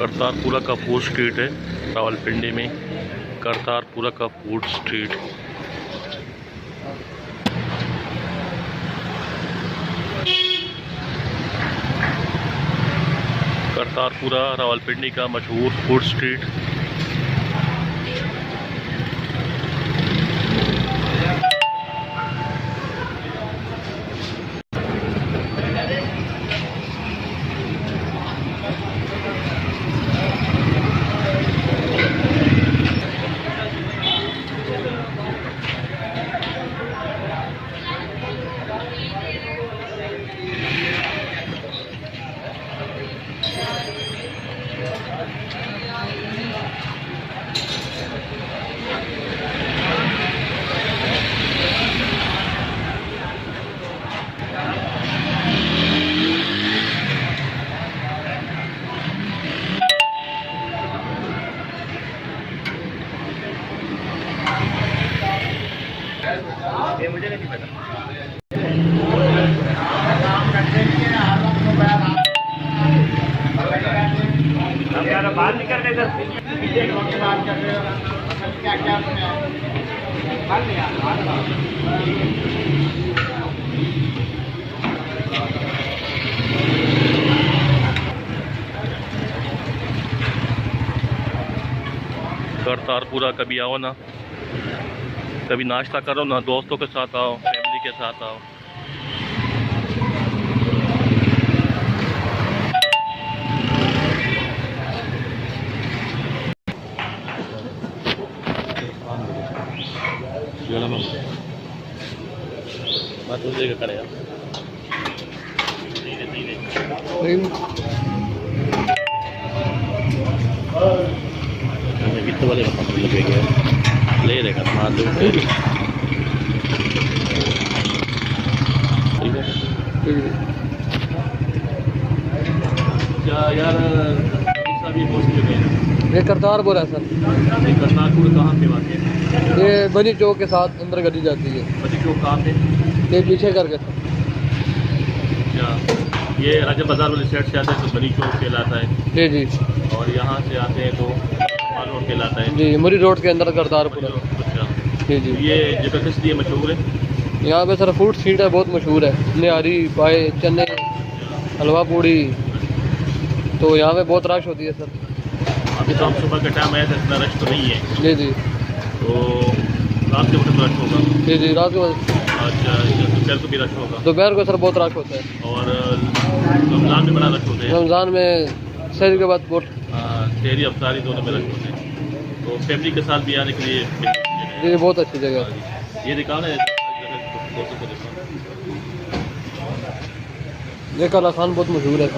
करतारपुरा का food street है रावलपिंडी में। करतारपुरा का फूड स्ट्रीट। करतारपुरा रावलपिंडी का मशहूर फूड स्ट्रीट। ये मुझे नहीं पता। बाहर निकल रहे करतारपुरा कभी आओ ना, कभी नाश्ता करो ना, दोस्तों के साथ आओ, फैमिली के साथ आओ। वाले लगेगा ले रहेगा क्या यार ये करतारपुर है सर। करतारपुर कहाँ पे वाक़ई? ये बनी चौक के साथ अंदर गली जाती है। बनी चौक कहाँ पे? ये पीछे करके सर। क्या ये राजा बाजार वाली साइड से आते हैं तो बनी चौक कहलाता है जी जी, और यहाँ से आते हैं तो माल रोड कहलाता है जी। मुरी रोड के अंदर करतारपुर। अच्छा जी जी। ये जगह किस लिए मशहूर है? यहाँ पे सर फूड स्ट्रीट है, बहुत मशहूर है। निहारी, पाए, चने, हलवा पूड़ी, तो यहाँ पे बहुत रश होती है सर। अभी तो हम सुबह का टाइम आया था, इतना रश तो नहीं है। जी जी। तो रात के वक्त रश होगा? जी जी, रात को। अच्छा, दोपहर को भी रश होगा? दोपहर को सर बहुत रश होता है। और रमज़ान में बड़ा रश होता है? रमज़ान में सहरी के बाद बहुत। सहरी अफ्तारी दोनों में रश होते हैं। तो फैमिली के साथ भी आने के लिए जी बहुत अच्छी जगह है। ये दुकान है दोस्तों को दुकान। ये काला खान बहुत मशहूर है।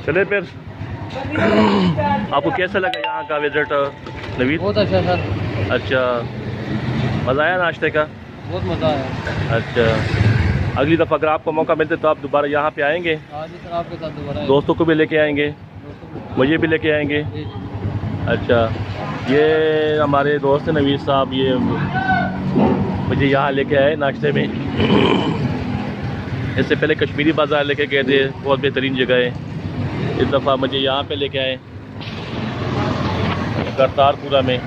चले फिर। आपको कैसा लगा यहाँ का विजिट नवीद? बहुत अच्छा सर। अच्छा, मज़ा आया नाश्ते का? बहुत मज़ा आया। अच्छा, अगली दफ़ा अगर आपको मौका मिलते तो आप दोबारा यहाँ पे आएंगे? हाँ जी सर, आपके साथ दोबारा। दोस्तों को भी लेके आएंगे? मुझे भी लेके आएंगे? अच्छा, ये हमारे दोस्त नवीद साहब, ये मुझे यहाँ लेके आए नाश्ते में। इससे पहले कश्मीरी बाज़ार लेके गए थे, बहुत बेहतरीन जगह है। इस दफ़ा मुझे यहाँ पे लेके आए करतारपुरा में।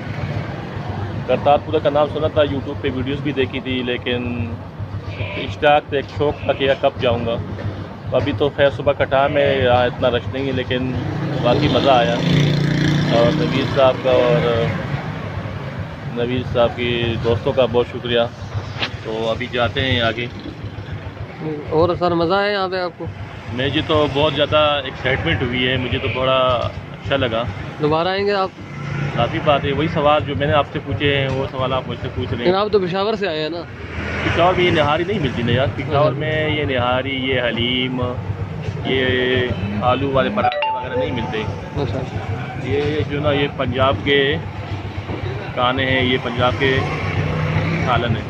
करतारपुरा का नाम सुना था, यूट्यूब पे वीडियोस भी देखी थी, लेकिन इश्ताक से एक शौक़ था कि कब जाऊँगा। अभी तो खैर सुबह का टाइम है, यहाँ इतना रश नहीं है, लेकिन बाकी मज़ा आया। और नवीद साहब का और नवीद साहब की दोस्तों का बहुत शुक्रिया। तो अभी जाते हैं आगे। और सर मज़ा है यहाँ पे आपको? मुझे तो बहुत ज़्यादा एक्साइटमेंट हुई है, मुझे तो बड़ा अच्छा लगा। दोबारा आएंगे आप? काफ़ी बात है, वही सवाल जो मैंने आपसे पूछे हैं वो सवाल आप मुझसे पूछ रहे लेकिन हैं। आप तो पेशावर से आए हैं ना? पिशावर में ये निहारी नहीं मिलती ना यार, पिशावर में ये निहारी, ये हलीम, ये आलू वाले पराठे वगैरह नहीं मिलते। अच्छा। ये जो ना ये पंजाब के खाने हैं, ये पंजाब के सालन है।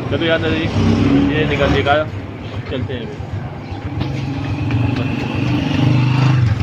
चलो यार ये निकल चलते हैं।